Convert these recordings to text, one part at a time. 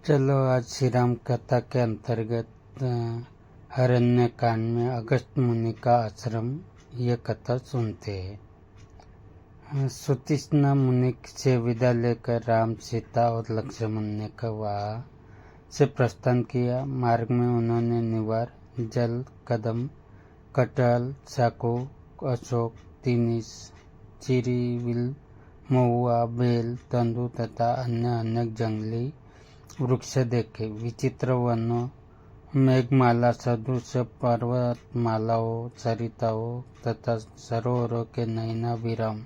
चलो आज श्री राम कथा के अंतर्गत अरण्य कांड में अगस्त मुनि का आश्रम ये कथा सुनते हैं। सुतीष्णा मुनि से विदा लेकर राम, सीता और लक्ष्मण ने वहाँ से प्रस्थान किया। मार्ग में उन्होंने निवार, जल, कदम, कटहल, चाकू, अशोक, तिनिस, चिरीविल, महुआ, बेल, तंदू तथा अन्य अनेक जंगली वृक्ष देखे। विचित्र वनों, मेघमाला सदृश पर्वतमालाओं, सरिताओं तथा सरोवरों के नयनाभिराम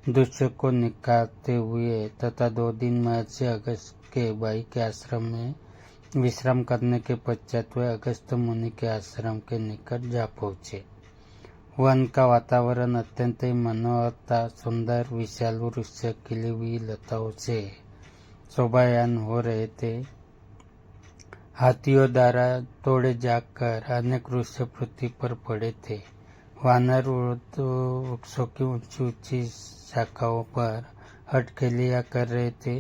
दृश्य को निखारते हुए तथा 2 दिन महर्षि अगस्त के भाई के आश्रम में विश्राम करने के पश्चात वे अगस्त मुनि के आश्रम के निकट जा पहुँचे। वन का वातावरण अत्यंत ही मनोहर था। सुंदर विशाल वृक्ष खिली हुई लताओं से शोभायमान हो रहे थे। हाथियों द्वारा तोड़े जाकर अनेक वृक्ष पृथ्वी पर पड़े थे। वानर वृक्षों की ऊंची ऊंची शाखाओं पर हटखेलियां कर रहे थे।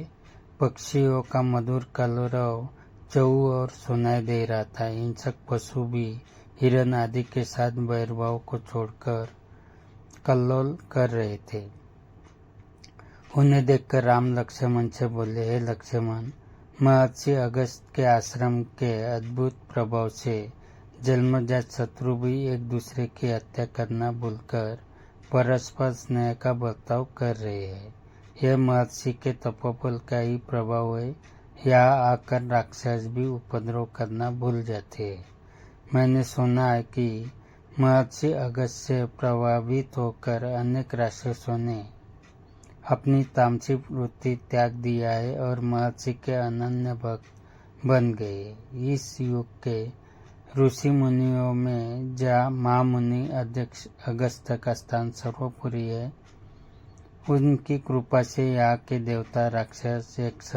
पक्षियों का मधुर कलरव चहु और सुनाई दे रहा था। हिंसक पशु भी हिरण आदि के साथ बहिर्भाव को छोड़कर कल्लोल कर रहे थे। उन्हें देखकर राम लक्ष्मण से बोले, हे लक्ष्मण, महर्षि अगस्त के आश्रम के अद्भुत प्रभाव से जन्मजात शत्रु भी एक दूसरे की हत्या करना भूलकर परस्पर स्नेह का बर्ताव कर रहे हैं। यह महर्षि के तपोबल का ही प्रभाव है। यहाँ आकर राक्षस भी उपद्रव करना भूल जाते हैं। मैंने सुना है कि महर्षि अगस्त से प्रभावित होकर अनेक राक्षसों ने अपनी तामसिक वृत्ति त्याग दिया है और महर्षि के अनन्य भक्त बन गए। इस युग के ऋषि मुनियों में जहाँ महामुनि अध्यक्ष अगस्त का स्थान सर्वोपरि है, उनकी कृपा से यहाँ के देवता, राक्षस, यक्ष,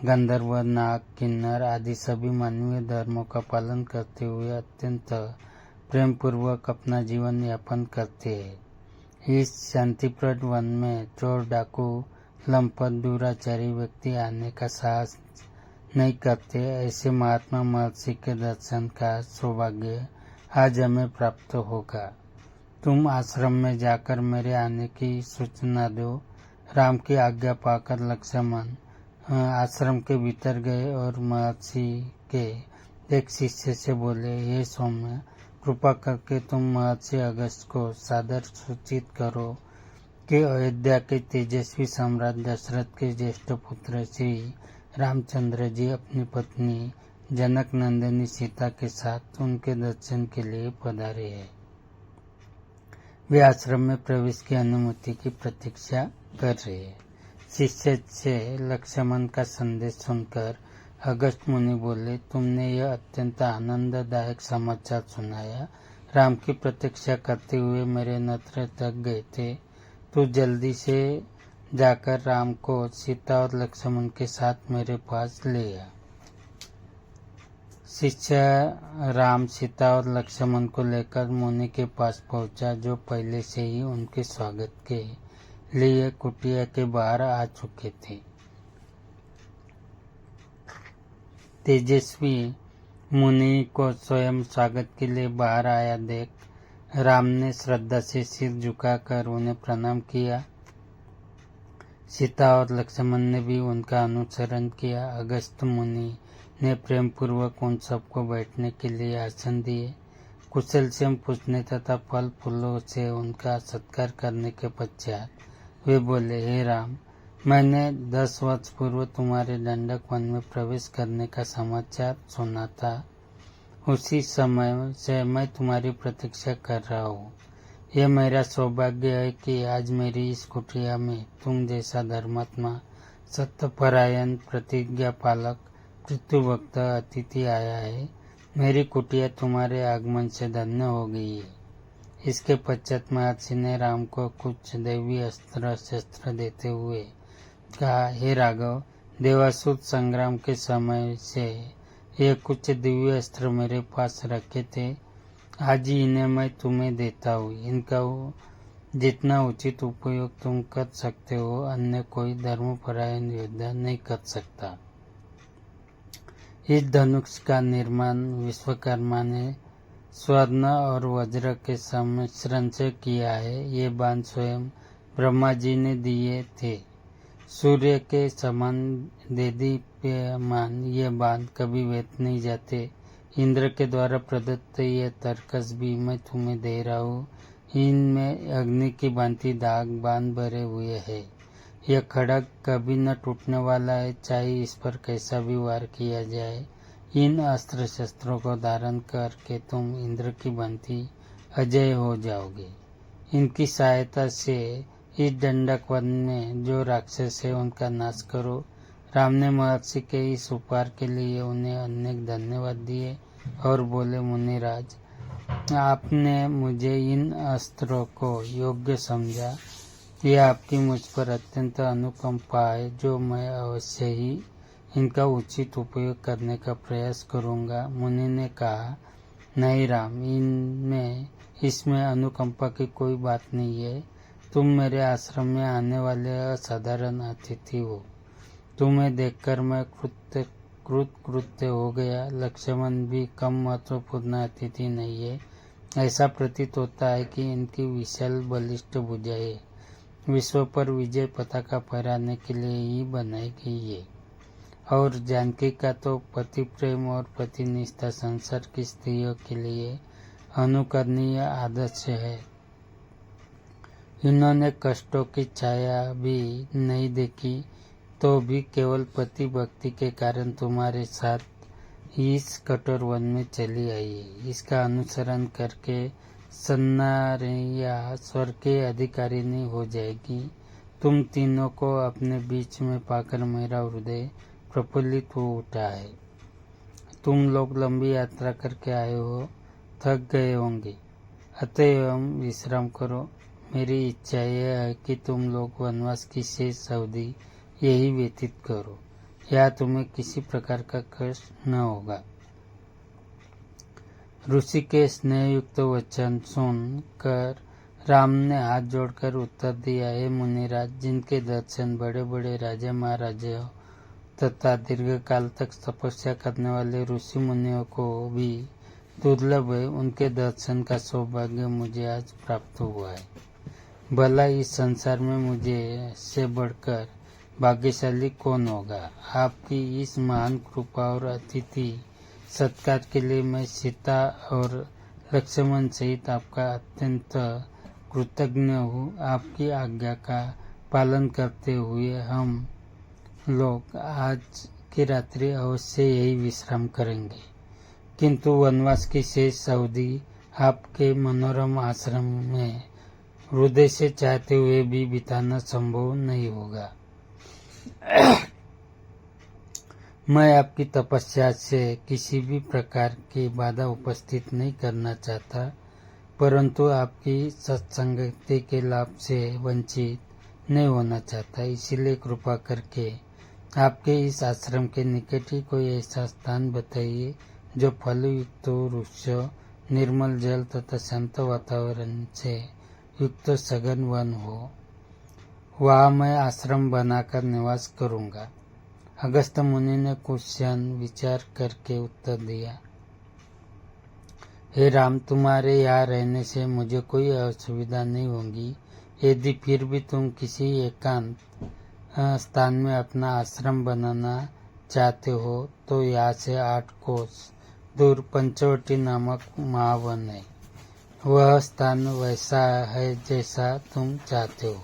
गंधर्व, नाग, किन्नर आदि सभी मानवीय धर्मों का पालन करते हुए अत्यंत प्रेम पूर्वक अपना जीवन यापन करते हैं। इस शांतिप्रद वन में चोर, डाकू, लंपट, दुराचारी व्यक्ति आने का साहस नहीं करते। ऐसे महात्मा महर्षि के दर्शन का सौभाग्य आज हमें प्राप्त होगा। तुम आश्रम में जाकर मेरे आने की सूचना दो। राम की आज्ञा पाकर लक्ष्मण आश्रम के भीतर गए और महर्षि के एक शिष्य से बोले, हे सौम्य, कृपा करके तुम महर्षि अगस्त को सादर सूचित करो कि अयोध्या के तेजस्वी सम्राट दशरथ के ज्येष्ठ पुत्र श्री रामचंद्र जी अपनी पत्नी जनक नंदिनी सीता के साथ उनके दर्शन के लिए पधारे हैं। वे आश्रम में प्रवेश की अनुमति की प्रतीक्षा कर रहे हैं। शिष्य से लक्ष्मण का संदेश सुनकर अगस्त मुनि बोले, तुमने यह अत्यंत आनंददायक समाचार सुनाया। राम की प्रतीक्षा करते हुए मेरे नेत्र थक गए थे। तू जल्दी से जाकर राम को सीता और लक्ष्मण के साथ मेरे पास ले आ। शिष्य राम, सीता और लक्ष्मण को लेकर मुनि के पास पहुंचा, जो पहले से ही उनके स्वागत के लिए कुटिया के बाहर आ चुके थे। तेजस्वी मुनि को स्वयं स्वागत के लिए बाहर आया देख राम ने श्रद्धा से सिर झुकाकर उन्हें प्रणाम किया। सीता और लक्ष्मण ने भी उनका अनुसरण किया। अगस्त मुनि ने प्रेम पूर्वक उन सबको बैठने के लिए आसन दिए। कुशल से पूछने तथा फल फूलों से उनका सत्कार करने के पश्चात वे बोले, हे राम, मैंने 10 वर्ष पूर्व तुम्हारे दंडक वन में प्रवेश करने का समाचार सुना था। उसी समय से मैं तुम्हारी प्रतीक्षा कर रहा हूँ। यह मेरा सौभाग्य है कि आज मेरी इस कुटिया में तुम जैसा धर्मात्मा, सत्यपरायण, प्रतिज्ञा पालक, पृथुभक्त अतिथि आया है। मेरी कुटिया तुम्हारे आगमन से धन्य हो गई है। इसके पश्चात महर्षि ने राम को कुछ दैवी अस्त्र शस्त्र देते हुए कहा, हे राघव, देवासुर संग्राम के समय से ये कुछ दिव्य अस्त्र मेरे पास रखे थे। आज ही इन्हें मैं तुम्हें देता हूँ। इनका जितना उचित उपयोग तुम कर सकते हो, अन्य कोई धर्मपरायण योद्धा नहीं कर सकता। इस धनुष का निर्माण विश्वकर्मा ने स्वर्ण और वज्र के सम्मिश्रण से किया है। ये बाण स्वयं ब्रह्मा जी ने दिए थे। सूर्य के समान देदीप्यमान ये बाण कभी व्यर्थ नहीं जाते। इंद्र के द्वारा प्रदत्त ये तरकस भी मैं तुम्हें दे रहा हूँ। इनमें अग्नि की भांति दाग बाण भरे हुए हैं। यह खड़ग कभी न टूटने वाला है, चाहे इस पर कैसा भी वार किया जाए। इन अस्त्र शस्त्रों को धारण करके तुम इंद्र की भांति अजय हो जाओगे। इनकी सहायता से इस दंडक वन में जो राक्षस है उनका नाश करो। राम ने महर्षि के इस उपहार के लिए उन्हें अनेक धन्यवाद दिए और बोले, मुनिराज, आपने मुझे इन अस्त्रों को योग्य समझा। यह आपकी मुझ पर अत्यंत अनुकंपा है, जो मैं अवश्य ही इनका उचित उपयोग करने का प्रयास करूंगा। मुनि ने कहा, नहीं राम, इसमें अनुकंपा की कोई बात नहीं है। तुम मेरे आश्रम में आने वाले असाधारण अतिथि हो। तुम्हें देखकर मैं कृतकृत्य हो गया। लक्ष्मण भी कम महत्वपूर्ण अतिथि नहीं है। ऐसा प्रतीत होता है कि इनकी विशाल बलिष्ठ भुजाएं विश्व पर विजय पताका फहराने के लिए ही बनाई गई है। और जानकी का तो पति प्रेम और पतिनिष्ठा संसार की स्त्रियों के लिए अनुकरणीय आदर्श है। इन्होंने कष्टों की छाया भी नहीं देखी, तो भी केवल पति भक्ति के कारण तुम्हारे साथ इस कठोर वन में चली आई है। इसका अनुसरण करके सन्नारिया स्वर्ग के अधिकारिणी हो जाएगी। तुम तीनों को अपने बीच में पाकर मेरा हृदय प्रफुल्लित हो उठा है। तुम लोग लंबी यात्रा करके आए हो, थक गए होंगे, अतएव विश्राम करो। मेरी इच्छा यह है कि तुम लोग वनवास की शेष अवधि यही व्यतीत करो। या तुम्हें किसी प्रकार का कष्ट न होगा। ऋषि के स्नेहयुक्त वचन सुनकर राम ने हाथ जोड़कर उत्तर दिया, हे मुनिराज, जिनके दर्शन बड़े बड़े राजा महाराजाओं तथा दीर्घ काल तक तपस्या करने वाले ऋषि मुनियों को भी दुर्लभ है, उनके दर्शन का सौभाग्य मुझे आज प्राप्त हुआ है। भला इस संसार में मुझे से बढ़कर भाग्यशाली कौन होगा। आपकी इस महान कृपा और अतिथि सत्कार के लिए मैं सीता और लक्ष्मण सहित आपका अत्यंत कृतज्ञ हूँ। आपकी आज्ञा का पालन करते हुए हम लोग आज की रात्रि अवश्य यही विश्राम करेंगे, किंतु वनवास की शेष अवधि आपके मनोरम आश्रम में हृदय से चाहते हुए भी बिताना संभव नहीं होगा। मैं आपकी तपस्या से किसी भी प्रकार की बाधा उपस्थित नहीं करना चाहता, परंतु आपकी सत्संगति के लाभ से वंचित नहीं होना चाहता। इसीलिए कृपा करके आपके इस आश्रम के निकट ही कोई ऐसा स्थान बताइए जो फलयुक्त वृक्ष, निर्मल जल तथा शांत वातावरण से युक्त सघन वन हो। वहाँ मैं आश्रम बनाकर निवास करूँगा। अगस्त्य मुनि ने कुछ क्षण विचार करके उत्तर दिया, हे राम, तुम्हारे यहाँ रहने से मुझे कोई असुविधा नहीं होगी। यदि फिर भी तुम किसी एकांत स्थान में अपना आश्रम बनाना चाहते हो तो यहाँ से 8 कोस दूर पंचवटी नामक महावन है। वह स्थान वैसा है जैसा तुम चाहते हो।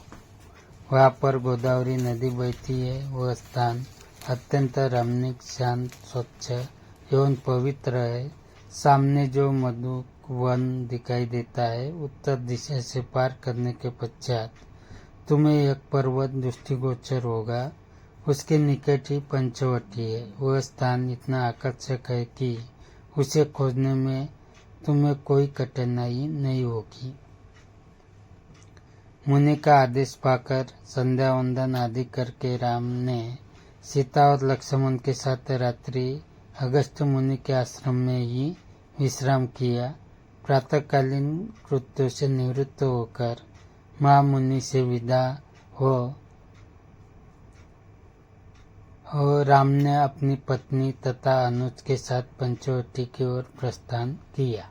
वहाँ पर गोदावरी नदी बहती है। वह स्थान अत्यंत रमणीक, शांत, स्वच्छ एवं पवित्र है। सामने जो मधुक वन दिखाई देता है, उत्तर दिशा से पार करने के पश्चात तुम्हें एक पर्वत दृष्टिगोचर होगा। उसके निकट ही पंचवटी है। वह स्थान इतना आकर्षक है कि उसे खोजने में तुम्हें कोई कठिनाई नहीं होगी। मुनि का आदेश पाकर संध्या वंदन आदि करके राम ने सीता और लक्ष्मण के साथ रात्रि अगस्त्य मुनि के आश्रम में ही विश्राम किया। प्रातःकालीन कृत्यों से निवृत्त होकर महामुनि से विदा हो और राम ने अपनी पत्नी तथा अनुज के साथ पंचवटी की ओर प्रस्थान किया।